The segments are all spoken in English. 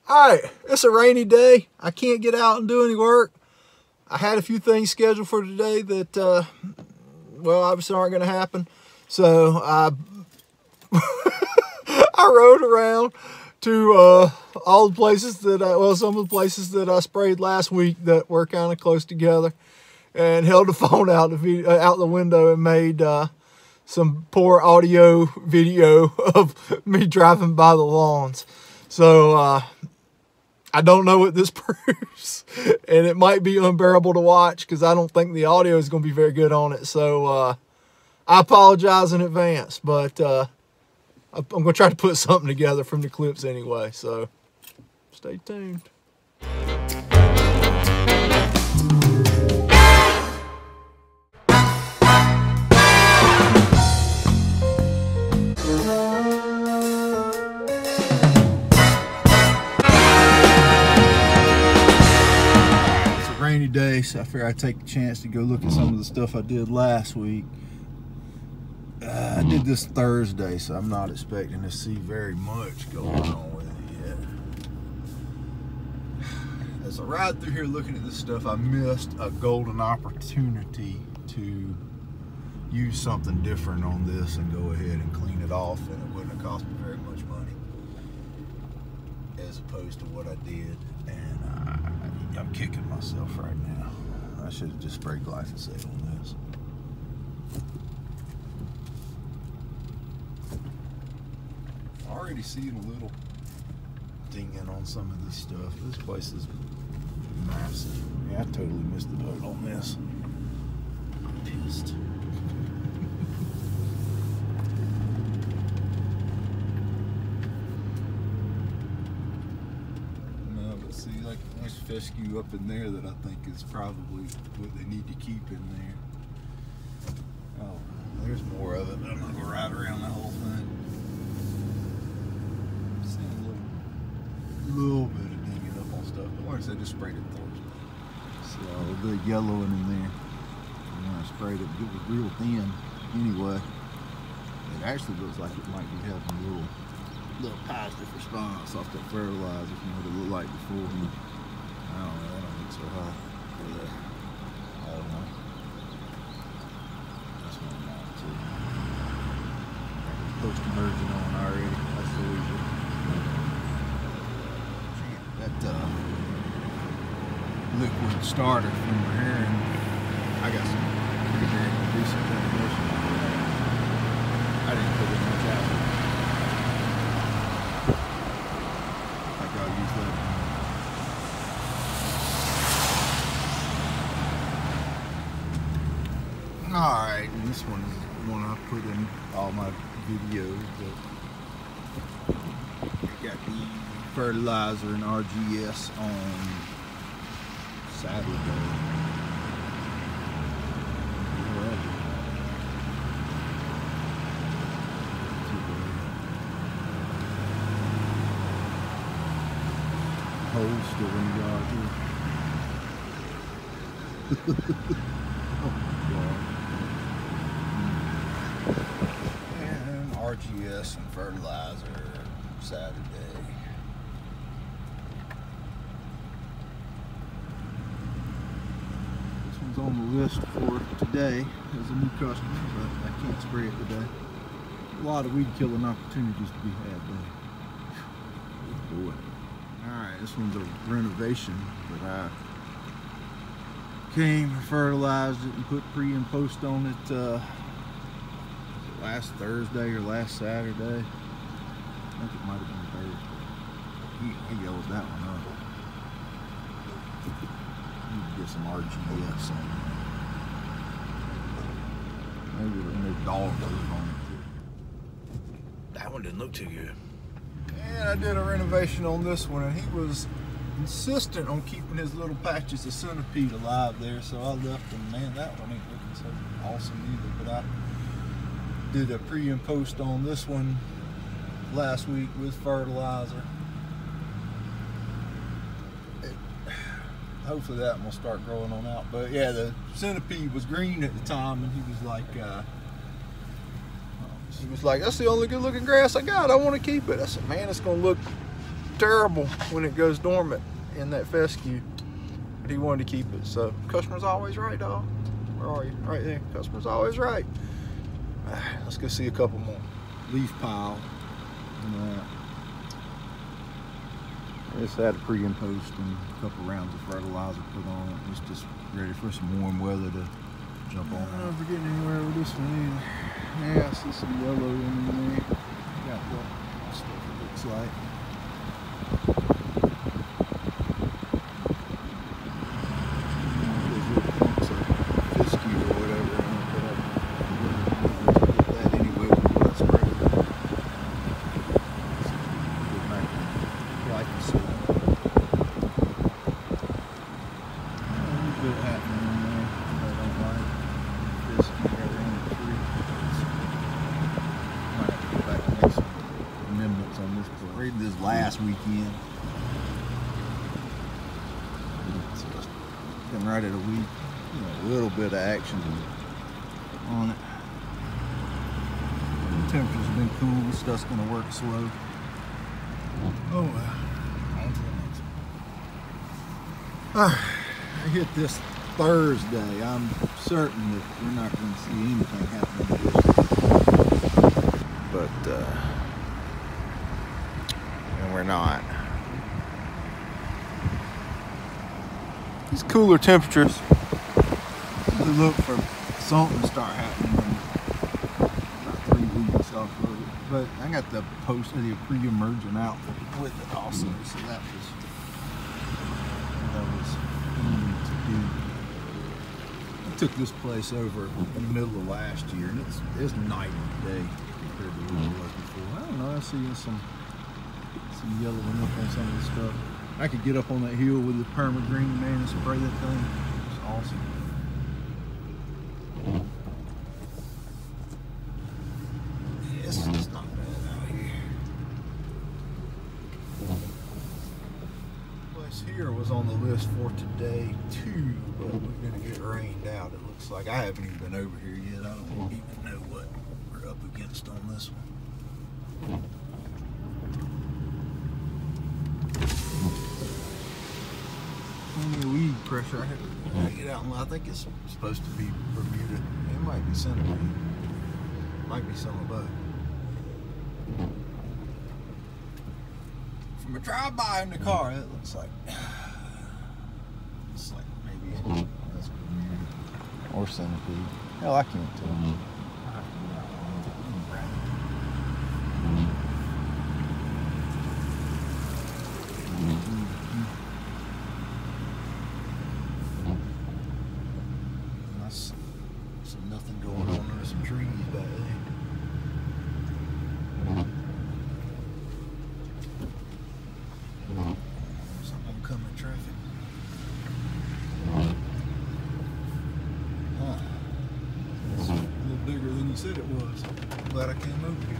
All right, it's a rainy day. I can't get out and do any work. I had a few things scheduled for today that, well, obviously aren't going to happen. So I rode around to all the places that some of the places that I sprayed last week that were kind of close together, and held the phone out the window and made some poor audio video of me driving by the lawns. So I don't know what this proves, and it might be unbearable to watch because I don't think the audio is going to be very good on it. So I apologize in advance, but I'm going to try to put something together from the clips anyway. So stay tuned. Rainy day, so I figured I'd take a chance to go look at some of the stuff I did last week. I did this Thursday, so I'm not expecting to see very much going on with it yet. As I ride through here looking at this stuff, I missed a golden opportunity to use something different on this and go ahead and clean it off, and it wouldn't have cost me very much money as opposed to what I did. And I'm kicking myself right now. I should have just sprayed glyphosate on this. Already seeing a little dinging on some of this stuff. This place is massive. Yeah, I totally missed the boat on this. I'm pissed. See, like a nice fescue up in there that I think is probably what they need to keep in there. Oh, there's more of it, but I'm not going to ride around the whole thing. I'm seeing a little bit of dinging up on stuff, but like I said, just sprayed it Thursday. See all the big yellowing in there. And when I sprayed it, it was real thin anyway. It actually looks like it might be having a little positive response off that fertilizer from what it looked like before. I don't know, that don't look so high. Yeah. I don't know. That's what I'm on too. Post-emergent on already. That's the reason. That liquid starter from here, and I got some pretty decent definition. I didn't put it much out. Alright, and this one is one I put in all my videos, but I got the fertilizer and RGS on Saturday. Holes still in the yard here. Oh my God. And RGS and fertilizer Saturday. This one's on the list for today as a new customer, but I can't spray it today. A lot of weed killing opportunities to be had though. Good boy. Alright, this one's a renovation, but I came and fertilized it and put pre and post on it last Thursday or last Saturday. I think it might have been Thursday. I yellowed that one up. Need to get some RGS on it. Maybe there's dog food on it. That one didn't look too good. And I did a renovation on this one, and he was insistent on keeping his little patches of centipede alive there, so I left them. Man, that one ain't looking so awesome either, but I did a pre and post on this one last week with fertilizer. Hopefully that one will start growing on out, but yeah, the centipede was green at the time, and he was like, that's the only good looking grass I got. I want to keep it. I said, man, it's going to look terrible when it goes dormant in that fescue. But he wanted to keep it, so customer's always right, dog. Where are you? Right there. Customer's always right. Let's go see a couple more. Leaf pile. And, I just had a pre and post and a couple rounds of fertilizer put on it. It's just ready for some warm weather to jump on. I'm not getting anywhere with this one either. Yeah, I see some yellow in there. Got what stuff it looks like. This last weekend. So it's been right at a week. You know, a little bit of action on it. The temperature's been cool. This stuff's gonna work slow. Oh well. On to the next one. I hit this Thursday. I'm certain that we're not going to see anything happening this. But we're not. These cooler temperatures, we look for something to start happening in about 3 weeks off of it. But I got the pre-emergent out with it also, so that was to do. I took this place over in the middle of last year, and it's night and day compared to what it was before. I don't know. I see some yellowing up on some of the stuff. I could get up on that hill with the perma-green, man, and spray that thing. It's awesome. This is not bad out here. Place here was on the list for today too, but we're gonna get rained out. It looks like. I haven't even been over here yet. I don't even know what we're up against on this one. Weed pressure. I had to get out, and I think it's supposed to be Bermuda. It might be centipede. Might be some of both. From a drive-by in the car, it looks like maybe that's Bermuda or centipede. Hell, I can't tell. Nothing going on. There's some trees back there. Some oncoming traffic. Huh. It's a little bigger than you said it was. I'm glad I came over here.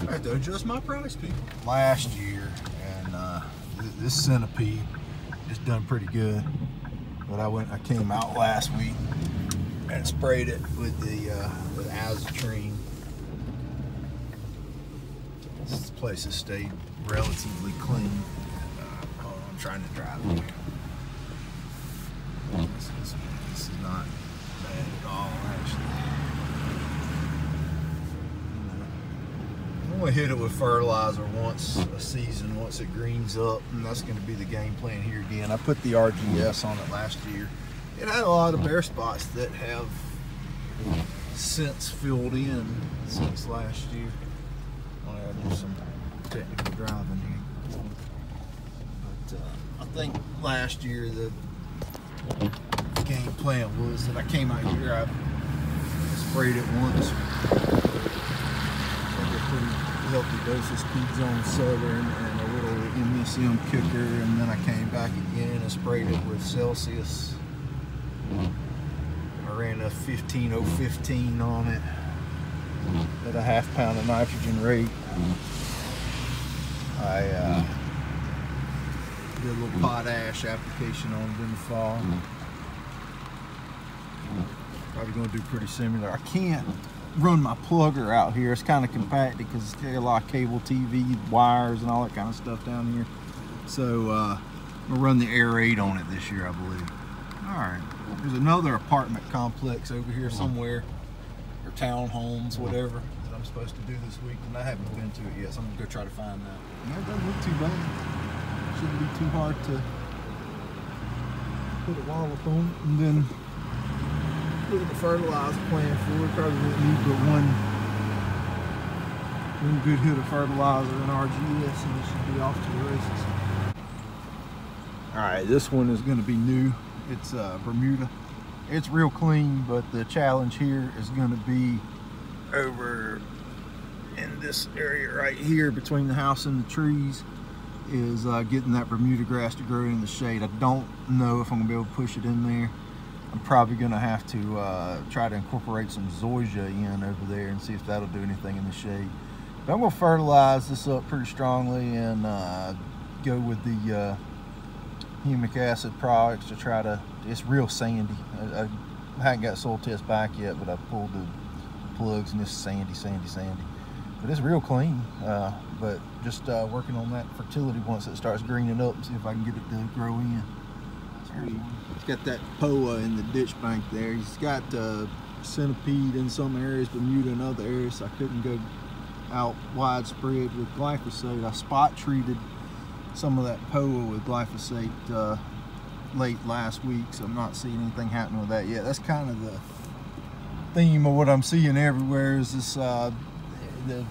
I have to adjust my price, people. Last year, and this centipede just done pretty good. But I came out last week and sprayed it with the azotrine. This place has stayed relatively clean. I'm trying to drive it. This is not bad at all, actually. I'm gonna hit it with fertilizer once a season, once it greens up, and that's gonna be the game plan here again. I put the RGS on it last year. It had a lot of bare spots that have since filled in since last year. I gotta do some technical driving here. But I think last year the game plan was that I came out here, I sprayed it once. I get pretty healthy doses, Speed Zone Southern and a little MSM kicker, and then I came back again and sprayed it with Celsius. I ran a 15015 on it at a ½ pound of nitrogen rate. I did a little potash application on it in the fall. Probably going to do pretty similar. I can't run my plugger out here. It's kind of compacted because it's got a lot of cable TV wires and all that kind of stuff down here. So I'm gonna run the Air 8 on it this year, I believe. All right, there's another apartment complex over here somewhere, or townhomes, whatever, that I'm supposed to do this week, and I haven't been to it yet, so I'm gonna go try to find that. Yeah, it doesn't look too bad. Shouldn't be too hard to put a wall up on it. And then look at the fertilizer plan for it. Probably won't need but one good hit of fertilizer and RGS, and it should be off to the races. All right, this one is going to be new. It's Bermuda. It's real clean, but the challenge here is going to be over in this area right here between the house and the trees, is getting that Bermuda grass to grow in the shade. I don't know if I'm gonna be able to push it in there. I'm probably gonna have to try to incorporate some zoysia in over there and see if that'll do anything in the shade. But I'm gonna fertilize this up pretty strongly and go with the humic acid products to try to, it's real sandy. I haven't got soil test back yet, but I pulled the plugs and it's sandy. But it's real clean, but just working on that fertility once it starts greening up and see if I can get it to grow in. It's got that POA in the ditch bank there. He's got centipede in some areas, Bermuda in other areas, so I couldn't go out widespread with glyphosate. I spot treated some of that POA with glyphosate late last week, so I'm not seeing anything happening with that yet. That's kind of the theme of what I'm seeing everywhere, is this the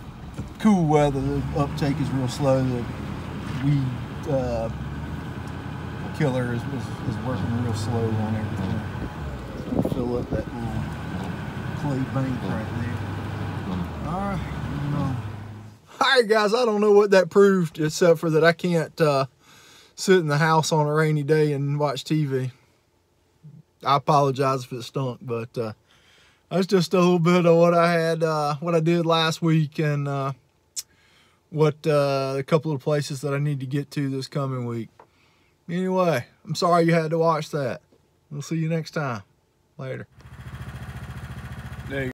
cool weather, the uptake is real slow. The weed killer is working real slow on everything. It's gonna fill up that little clay bank right there. All right, All right, guys, I don't know what that proved, except for that I can't sit in the house on a rainy day and watch TV. I apologize if it stunk, but that's just a little bit of what I had, what I did last week, and what a couple of places that I need to get to this coming week. Anyway, I'm sorry you had to watch that. We'll see you next time. Later. There you go.